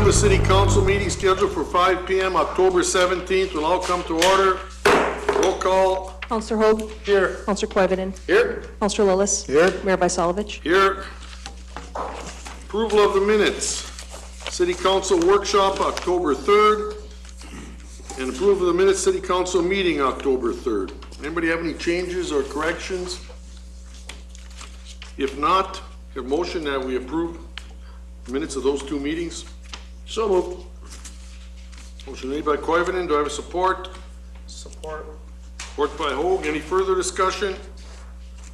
a city council meeting scheduled for 5 p.m. October 17th. Will all come to order. Roll call. Councillor Hogue. Here. Councillor Koivunen. Here. Councillor Lillis. Here. Mayor Vysalovich. Here. Approval of the minutes. City council workshop October 3rd. And approval of the minutes city council meeting October 3rd. Anybody have any changes or corrections? If not, a motion that we approve minutes of those two meetings. So moved. Motion made by Koivunen. Do I have a support? Support. Support by Hogue. Any further discussion?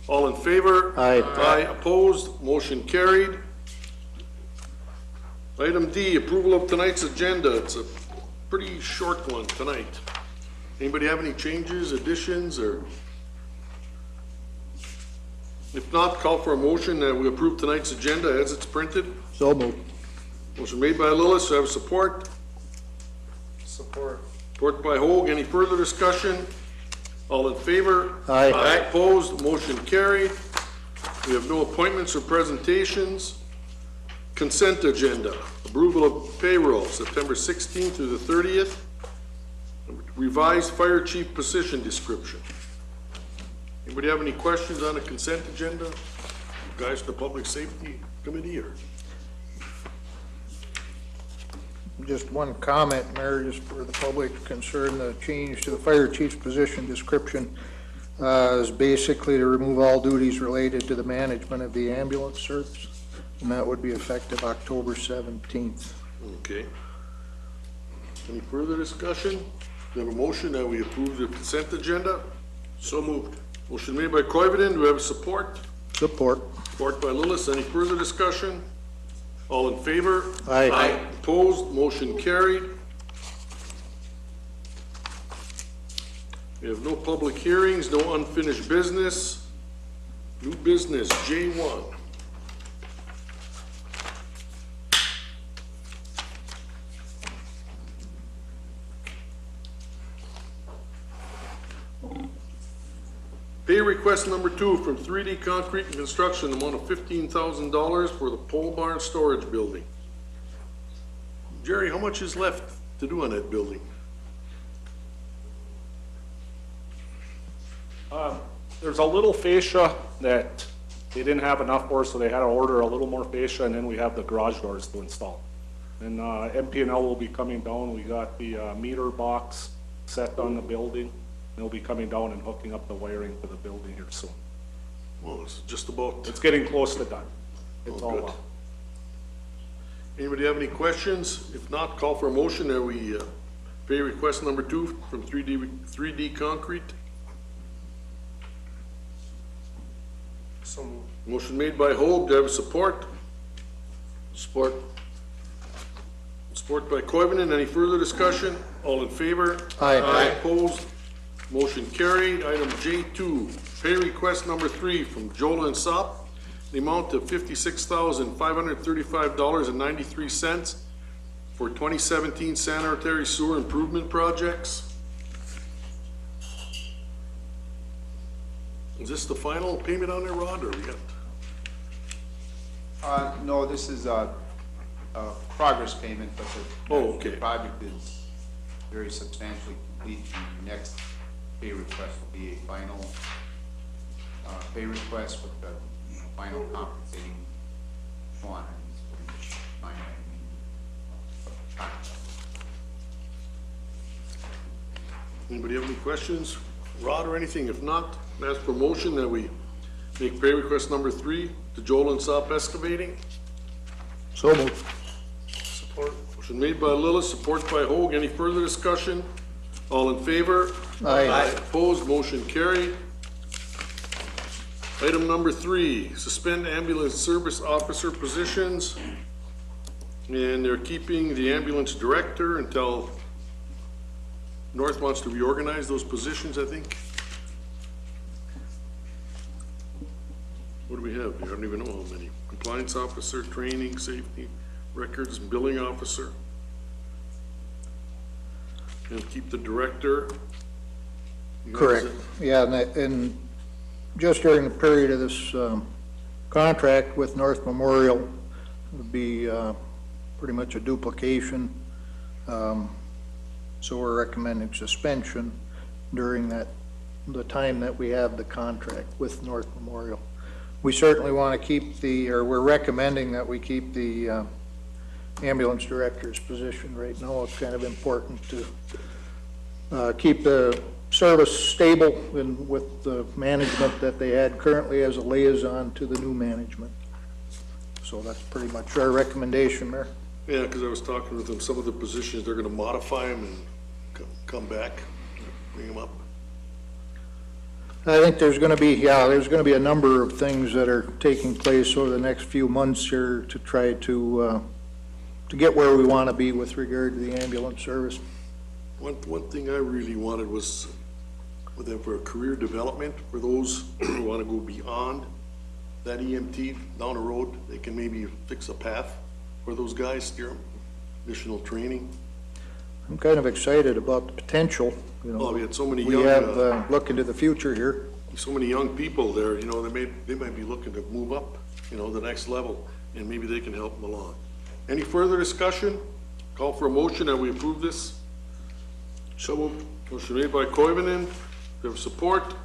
All in favor? Aye. Aye. Opposed? Motion carried. Item D, approval of tonight's agenda. It's a pretty short one tonight. Anybody have any changes, additions, or? If not, call for a motion that we approve tonight's agenda as it's printed. So moved. Motion made by Lillis. Do I have support? Support. Support by Hogue. Any further discussion? All in favor? Aye. Aye. Opposed? Motion carried. We have no appointments or presentations. Consent agenda. Approval of payroll, September 16th through the 30th. Revised fire chief position description. Anybody have any questions on the consent agenda? You guys, the Public Safety Committee, or? Just one comment, Mayor, just for the public concern, the change to the fire chief's position description is basically to remove all duties related to the management of the ambulance service, and that would be effective October 17th. Okay. Any further discussion? We have a motion that we approve the consent agenda. So moved. Motion made by Koivunen. Do we have support? Support. Support by Lillis. Any further discussion? All in favor? Aye. Opposed? Motion carried. We have no public hearings, no unfinished business. New business, J1. Pay request number 2 from 3D Concrete and Construction, amount of $15,000 for the pole barn storage building. Jerry, how much is left to do on that building? There's a little fascia that they didn't have enough for, so they had to order a little more fascia, and then we have the garage doors to install. And MP&L will be coming down. We got the meter box set on the building. They'll be coming down and hooking up the wiring to the building here soon. Well, it's just about. It's getting close to done. It's all good. up. Anybody have any questions? If not, call for a motion that we pay request number 2 from 3D Concrete. So moved. Motion made by Hogue. Do I have support? Support. Support by Koivunen. Any further discussion? All in favor? Aye. Aye. Opposed? Motion carried. Item J2, pay request number 3 from Joel and Sop, the amount of $56,535.93 for 2017 sanitary sewer improvement projects. Is this the final payment on there, Rod, or we got? No, this is a progress payment, but Okay. the project is very substantially complete. The next pay request will be a final pay request with the final compensating one. Anybody have any questions, Rod, or anything? If not, ask for motion that we make pay request number 3 to Joel and Sop Excavating. So moved. Support. Motion made by Lillis, support by Hogue. Any further discussion? All in favor? Aye. Opposed? Motion carried. Item number 3, suspend ambulance service officer positions. And they're keeping the ambulance director until North wants to reorganize those positions, I think. What do we have? I don't even know how many. Compliance officer, training, safety, records, and billing officer. And keep the director. Correct. Yeah, and just during the period of this contract with North Memorial, would be pretty much a duplication. So we're recommending suspension during the time that we have the contract with North Memorial. We certainly want to keep we're recommending that we keep the ambulance director's position right now. It's kind of important to keep the service stable and with the management that they had currently as a liaison to the new management. So that's pretty much our recommendation, Mayor. Yeah, because I was talking with them, some of the positions, they're gonna modify them and come back, bring them up. I think there's gonna be a number of things that are taking place over the next few months here to try to get where we want to be with regard to the ambulance service. One thing I really wanted was with them for a career development, for those who want to go beyond that EMT down the road, they can maybe fix a path for those guys, steer them, additional training. I'm kind of excited about the potential, you know. Oh, we had so many We young, have, look into the future here. so many young people there, you know, they might be looking to move up, you know, the next level, and maybe they can help them along. Any further discussion? Call for a motion that we approve this. So moved. Motion made by Koivunen. Do you have support?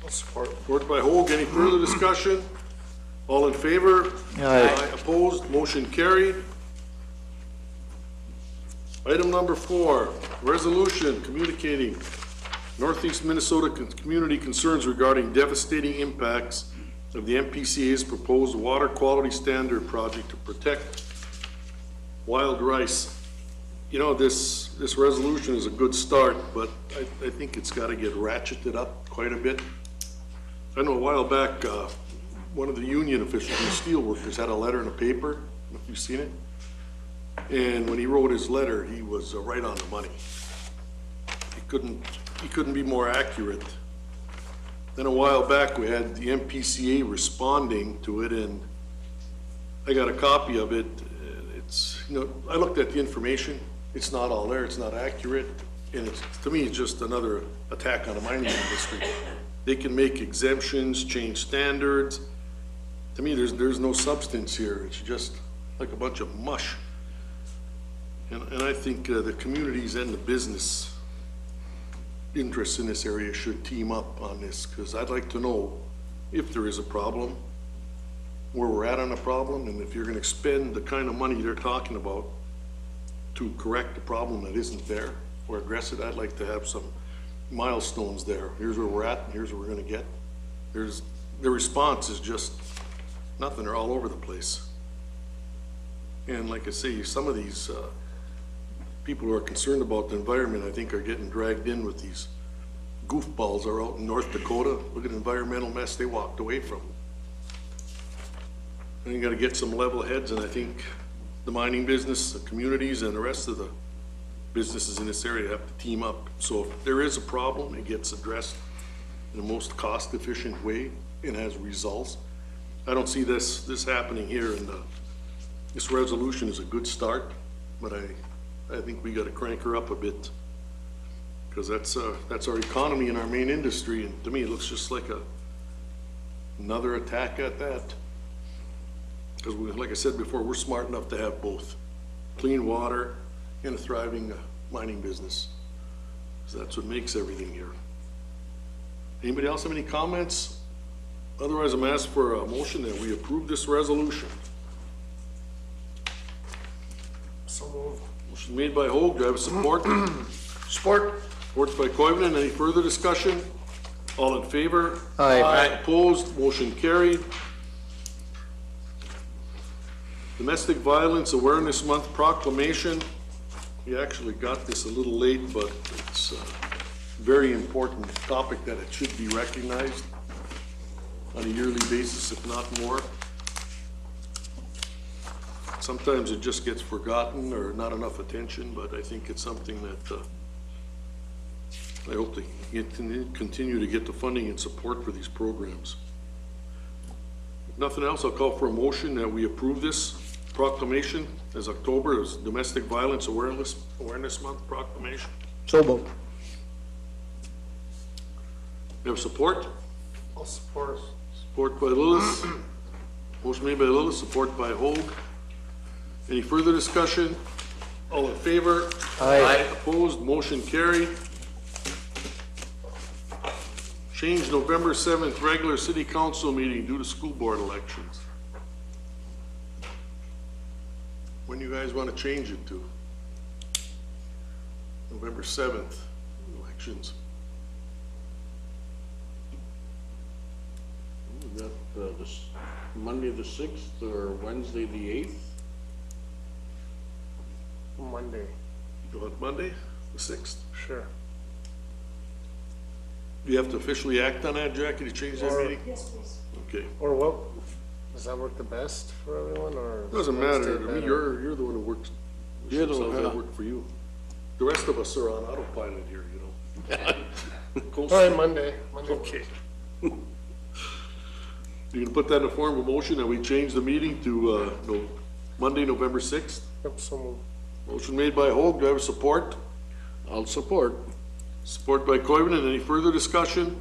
Support by Hoag. Any further discussion? All in favor? Aye. Opposed? Motion carried. Item number 4, resolution communicating Northeast Minnesota community concerns regarding devastating impacts of the NPCA's proposed water quality standard project to protect wild rice. You know, this resolution is a good start, but I think it's gotta get ratcheted up quite a bit. I know a while back, one of the union officials, the steelworkers, had a letter in the paper, I don't know if you've seen it. And when he wrote his letter, he was right on the money. He couldn't be more accurate. Then a while back, we had the NPCA responding to it, and I got a copy of it. It's, you know, I looked at the information. It's not all there. It's not accurate. And it's, to me, it's just another attack on the mining industry. They can make exemptions, change standards. To me, there's no substance here. It's just like a bunch of mush. And I think the communities and the business interests in this area should team up on this, because I'd like to know if there is a problem, where we're at on a problem, and if you're gonna expend the kind of money they're talking about to correct the problem that isn't there or address it. I'd like to have some milestones there. Here's where we're at and here's where we're gonna get. The response is just nothing. They're all over the place. And like I say, some of these people who are concerned about the environment, I think, are getting dragged in with these goofballs that are out in North Dakota. Look at the environmental mess they walked away from. And you gotta get some level heads, and I think the mining business, the communities, and the rest of the businesses in this area have to team up. So if there is a problem, it gets addressed in the most cost-efficient way and has results. I don't see this happening here, and this resolution is a good start, but I think we gotta crank her up a bit, because that's our economy and our main industry, and to me, it looks just like another attack at that. Because like I said before, we're smart enough to have both clean water and a thriving mining business. So that's what makes everything here. Anybody else have any comments? Otherwise, I'm asked for a motion that we approve this resolution. So moved. Motion made by Hoag. Do I have support? Support. Support by Koivunen. Any further discussion? All in favor? Aye. Opposed? Motion carried. Domestic Violence Awareness Month Proclamation. We actually got this a little late, but it's a very important topic that it should be recognized on a yearly basis, if not more. Sometimes it just gets forgotten or not enough attention, but I think it's something that I hope they continue to get the funding and support for these programs. If nothing else, I'll call for a motion that we approve this proclamation as October as Domestic Violence Awareness Month Proclamation. So moved. You have support? I'll support. Support by Lewis. Motion made by Lillis, support by Hoag. Any further discussion? All in favor? Aye. Opposed, motion carried. Change November 7th regular city council meeting due to school board elections. When do you guys want to change it to? November 7th, elections. We got this Monday the 6th or Wednesday the 8th? Monday, You want Monday, the 6th? sure. Do you have to officially act on that, Jackie, to change that Or- meeting? Yes, please. Okay. Or what, does that work the best for everyone, or? Doesn't Wednesday matter to me, better? you're the one who works. You're the one, Sounds like yeah. it worked for you. The rest of us are on autopilot here, you know. All right, Monday. Okay. You can put that in the form of a motion that we change the meeting to, Monday, November 6th? Yep, so moved. Motion made by Hoag, do I have support? I'll support. Support by Coivinon, any further discussion?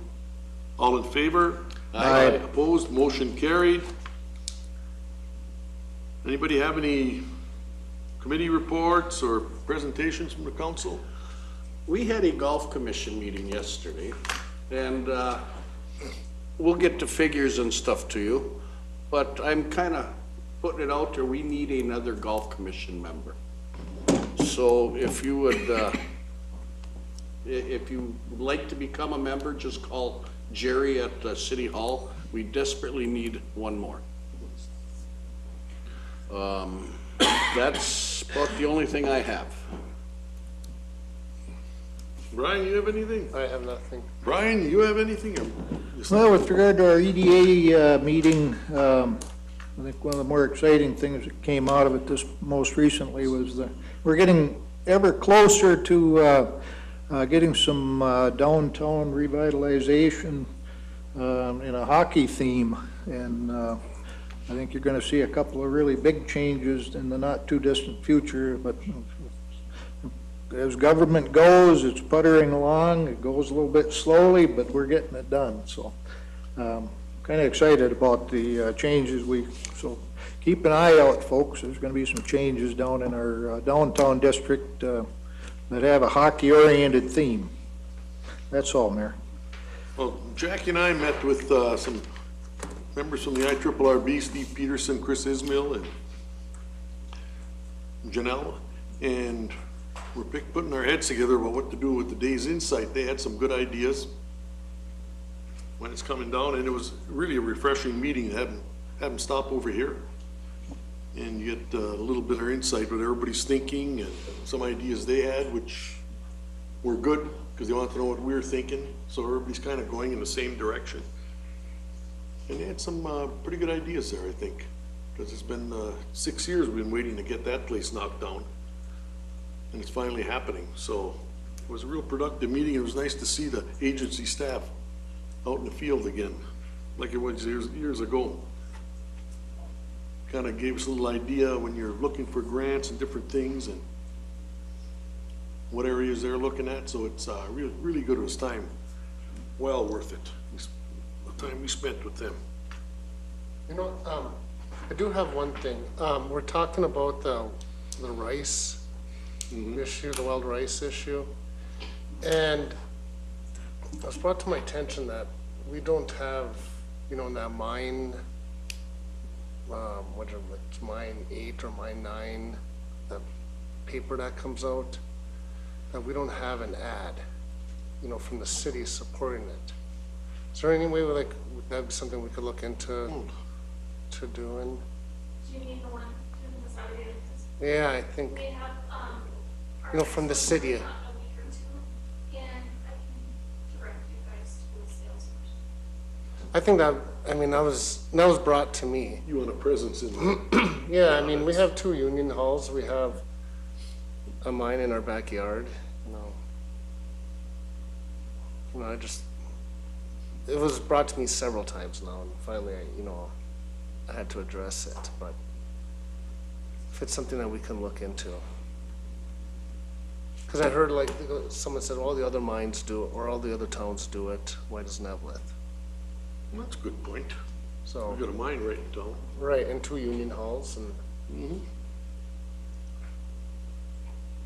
All in favor? Aye. Opposed, motion carried. Anybody have any committee reports or presentations from the council? We had a golf commission meeting yesterday, and we'll get the figures and stuff to you, but I'm kind of putting it out there, we need another golf commission member. So if you would, if you would like to become a member, just call Jerry at City Hall. We desperately need one more. That's about the only thing I have. Brian, you have anything? I have nothing. Brian, you have anything? Well, with regard to our EDA meeting, I think one of the more exciting things that came out of it this most recently was we're getting ever closer to getting some downtown revitalization in a hockey theme. And I think you're going to see a couple of really big changes in the not too distant future. But as government goes, it's puttering along. It goes a little bit slowly, but we're getting it done. So kind of excited about the changes so keep an eye out, folks. There's going to be some changes down in our downtown district that have a hockey-oriented theme. That's all, Mayor. Well, Jackie and I met with some members from the IRRB, Steve Peterson, Chris Ismail, and Janelle, and we're putting our heads together about what to do with the Day's Insight. They had some good ideas when it's coming down, and it was really a refreshing meeting to have them stop over here and you get a little bit of insight what everybody's thinking and some ideas they had, which were good because they wanted to know what we were thinking. So everybody's kind of going in the same direction. And they had some pretty good ideas there, I think, because it's been 6 years we've been waiting to get that place knocked down. And it's finally happening. So it was a real productive meeting. It was nice to see the agency staff out in the field again, like it was years ago. Kind of gave us a little idea when you're looking for grants and different things and what areas they're looking at. So it's really good. It was time well worth it, the time we spent with them. You know, I do have one thing. We're talking about the rice issue, the wild rice issue. And it was brought to my attention that we don't have, you know, in that mine, what is it, it's mine 8 or mine 9, the paper that comes out, that we don't have an ad, you know, from the city supporting it. Is there any way, would that be something we could look into to doing? Do you mean the one in the Saturday? Yeah, I think, We have, you know, from the city. a week or two, and I can direct you guys to the sales person. I think that, I mean, that was brought to me. You want a presence in there? Yeah, I mean, we have 2 union halls. We have a mine in our backyard, you know. You know, it was brought to me several times now, and finally, I had to address it, but if it's something that we can look into. Because I heard, like, someone said, all the other mines do it, or all the other towns do it, why doesn't Eveleth? Well, that's a good point. So, We got a mine right in town. right, and 2 union halls, and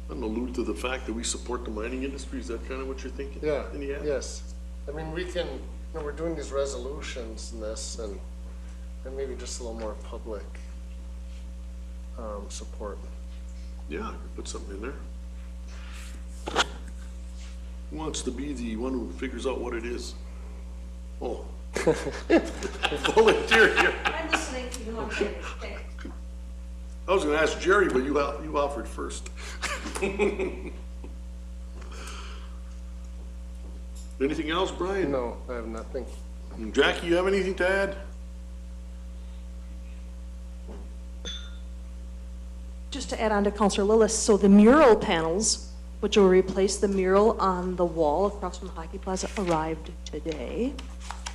An allude to the fact that we support the mining industry, is that kind of what you're thinking? yeah, In the end? yes. I mean, we can, we're doing these resolutions and this, and maybe just a little more public support. Yeah, I could put something in there. Who wants to be the one who figures out what it is? Oh. Volunteer here. I'm listening to you, I'm kidding. Okay. I was gonna ask Jerry, but you offered first. Anything else, Brian? No, I have nothing. And Jackie, you have anything to add? Just to add on to Councilor Lillis, so the mural panels, which will replace the mural on the wall across from the Hockey Plaza, arrived today.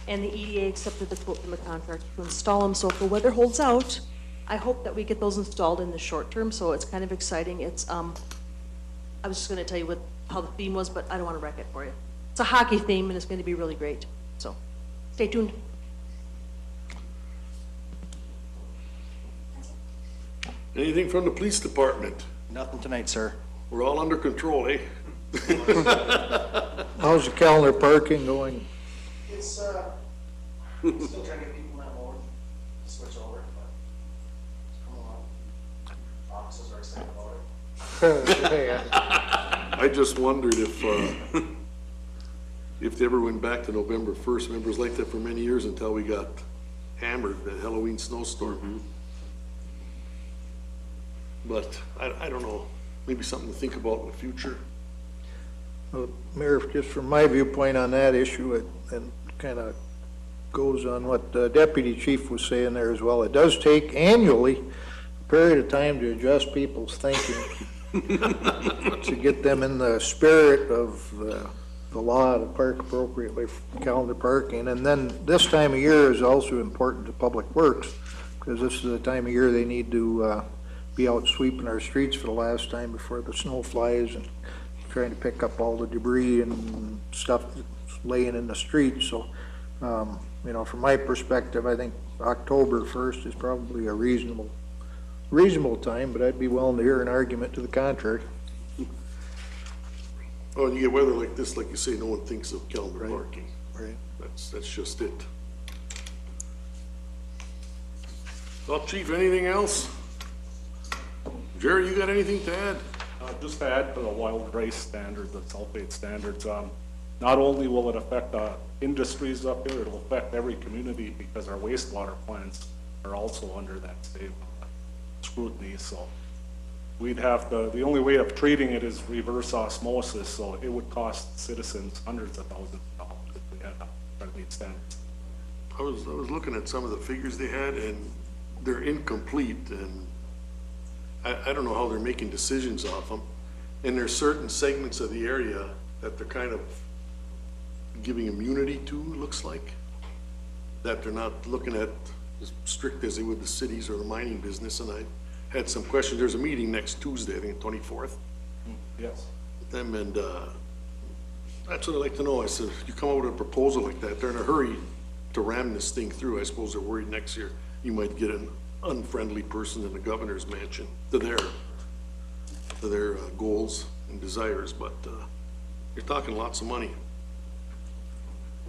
And the EDA accepted the quote from the contractor to install them, so if the weather holds out, I hope that we get those installed in the short term, so it's kind of exciting. It's, I was just gonna tell you how the theme was, but I don't wanna wreck it for you. It's a hockey theme and it's gonna be really great, so stay tuned. Anything from the police department? Nothing tonight, sir. We're all under control, eh? How's the calendar parking going? It's, still trying to get people in that mode, switch over, but come along. Officers are excited about it. Yeah. I just wondered if they ever went back to November 1st. Remember, it was like that for many years until we got hammered, that Halloween snowstorm. But I don't know, maybe something to think about in the future. Well, Mayor, just from my viewpoint on that issue, it kind of goes on what the deputy chief was saying there as well. It does take annually a period of time to adjust people's thinking, to get them in the spirit of the law to park appropriately for calendar parking. And then this time of year is also important to Public Works, because this is the time of year they need to be out sweeping our streets for the last time before the snow flies and trying to pick up all the debris and stuff that's laying in the street. So, you know, from my perspective, I think October 1st is probably a reasonable time, but I'd be willing to hear an argument to the contrary. Oh, and you get weather like this, like you say, no one thinks of calendar Right. parking. Right. That's just it. Well, chief, anything else? Jerry, you got anything to add? Just to add to the wild rice standard, the sulfate standards, not only will it affect the industries up here, it'll affect every community because our wastewater plants are also under that same scrutiny, so we'd have to, the only way of treating it is reverse osmosis, so it would cost citizens hundreds of thousands of dollars if we had to meet standards. I was looking at some of the figures they had, and they're incomplete, and I don't know how they're making decisions off them. And there's certain segments of the area that they're kind of giving immunity to, looks like, that they're not looking at as strict as they would the cities or the mining business. And I had some questions. There's a meeting next Tuesday, I think, the 24th, Yes. with them, and that's what I'd like to know. I said, if you come out with a proposal like that, they're in a hurry to ram this thing through. I suppose they're worried next year you might get an unfriendly person in the governor's mansion to their goals and desires, but you're talking lots of money.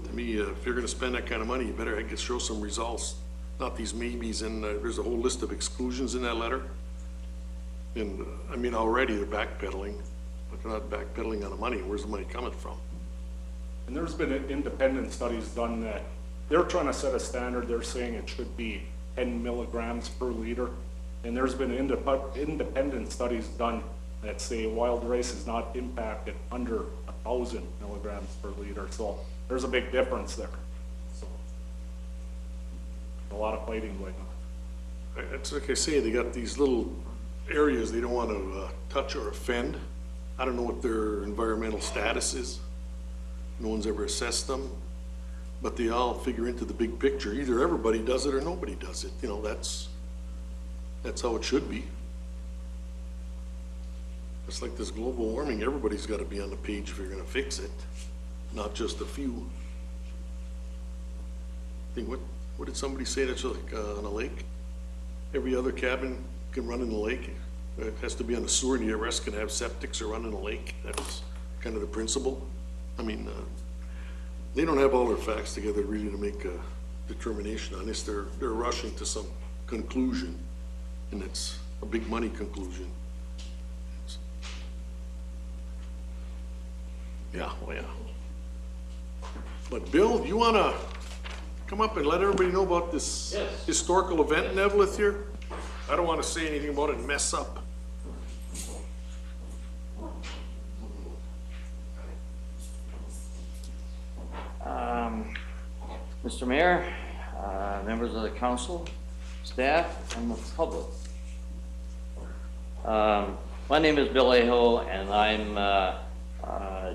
To me, if you're gonna spend that kind of money, you better, I guess, show some results, not these maybes. And there's a whole list of exclusions in that letter. And I mean, already they're backpedaling, but they're not backpedaling on the money. Where's the money coming from? And there's been independent studies done that they're trying to set a standard. They're saying it should be 10 milligrams per liter. And there's been independent studies done that say wild rice is not impacted under 1,000 milligrams per liter. So there's a big difference there. So a lot of fighting going on. It's like I say, they got these little areas they don't want to touch or offend. I don't know what their environmental status is. No one's ever assessed them, but they all figure into the big picture. Either everybody does it or nobody does it. You know, that's how it should be. It's like this global warming. Everybody's got to be on the page if you're going to fix it, not just a few. I think what what did somebody say, that's like on a lake? Every other cabin can run in the lake. It has to be on a sewer, and the rest can have septics or run in a lake. That's kind of the principle. I mean, they don't have all their facts together really to make a determination on this. They're rushing to some conclusion, and it's a big money conclusion. Yeah, well, yeah. But Bill, you wanna come up and let everybody know about this historical event in Eveleth here? I don't wanna say anything about it and mess up. Mr. Mayor, members of the council, staff, and the public. My name is Bill Aho, and I'm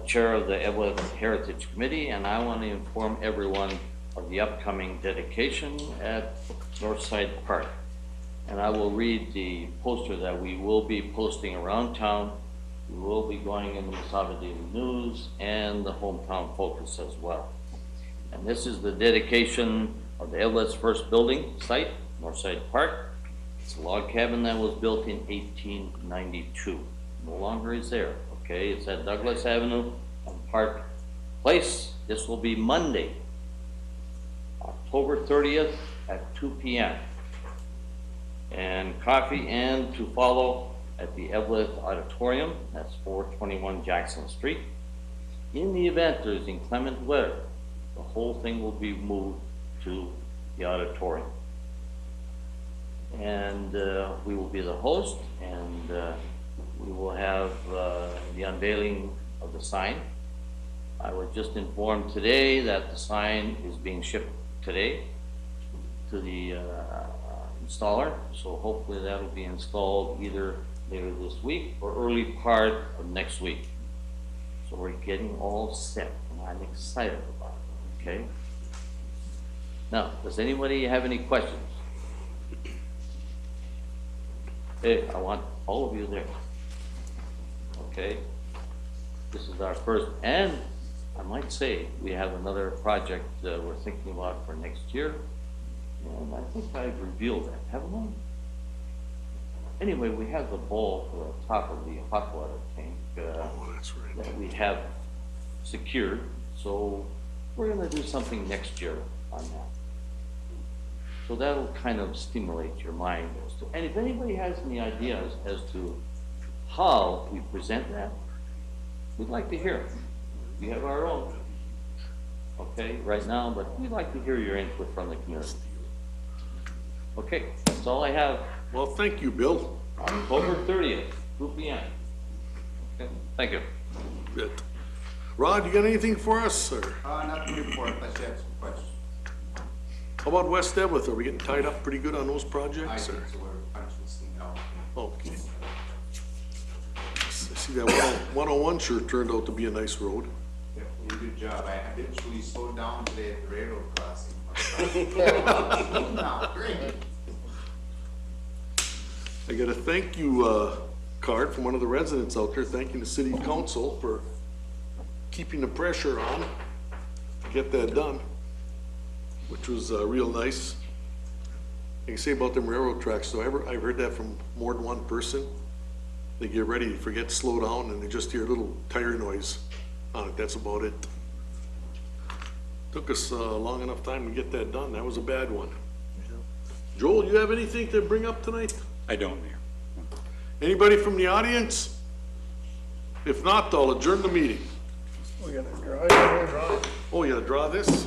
chair of the Eveleth Heritage Committee, and I want to inform everyone of the upcoming dedication at Northside Park. And I will read the poster that we will be posting around town. We will be going in the Mesaba Daily News and the Hometown Focus as well. And this is the dedication of the Eveleth's first building site, Northside Park. It's a log cabin that was built in 1892. No longer is there, okay? It's at Douglas Avenue and Park Place. This will be Monday, October 30th at 2 p.m. And coffee and to follow at the Eveleth Auditorium. That's 421 Jackson Street. In the event there's inclement weather, the whole thing will be moved to the auditorium. And we will be the host, and we will have the unveiling of the sign. I was just informed today that the sign is being shipped today to the installer, so hopefully that'll be installed either later this week or early part of next week. So we're getting all set, and I'm excited about it, okay? Now, does anybody have any questions? Hey, I want all of you there. Okay? This is our first, and I might say, we have another project we're thinking about for next year. And I think I've revealed that, haven't I? Anyway, we have the bowl for the top of the hot water tank Oh, that's right. that we have secured. So we're gonna do something next year on that. So that'll kind of stimulate your mind as to, and if anybody has any ideas as to how we present that, we'd like to hear it. We have our own, okay, right now, but we'd like to hear your input from the community. Okay, that's all I have. Well, thank you, Bill. October 30th, 2 p.m. Okay, thank you. Good. Rod, you got anything for us, or Not to report, unless you have some questions. how about West Eveleth? Are we getting tied up pretty good on those I projects, think or? so, we're punching this thing out. Okay. I see that 101 sure turned out to be a nice road. Definitely a good job. I eventually slowed down today at the railroad crossing. No, great. I got a thank you card from one of the residents out there, thanking the city council for keeping the pressure on to get that done, which was real nice. I can say about them railroad tracks, though, I've heard that from more than one person. They get ready, forget to slow down, and they just hear a little tire noise on it. That's about it. Took us a long enough time to get that done. That was a bad one. Joel, you have anything to bring up tonight? I don't, Mayor. Anybody from the audience? If not, I'll adjourn the meeting. We gotta draw. Oh, you gotta draw this?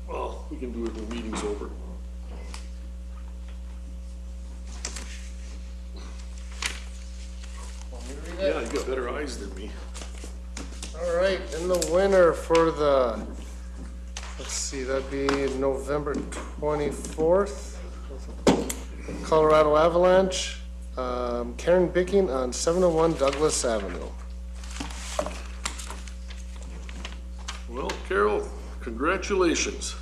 Well, we can do it when the meeting's over. Yeah, you got better eyes than me. All right, and the winner for the, let's see, that'd be November 24th, Colorado Avalanche, Karen Bicking on 701 Douglas Avenue. Well, Carol, congratulations.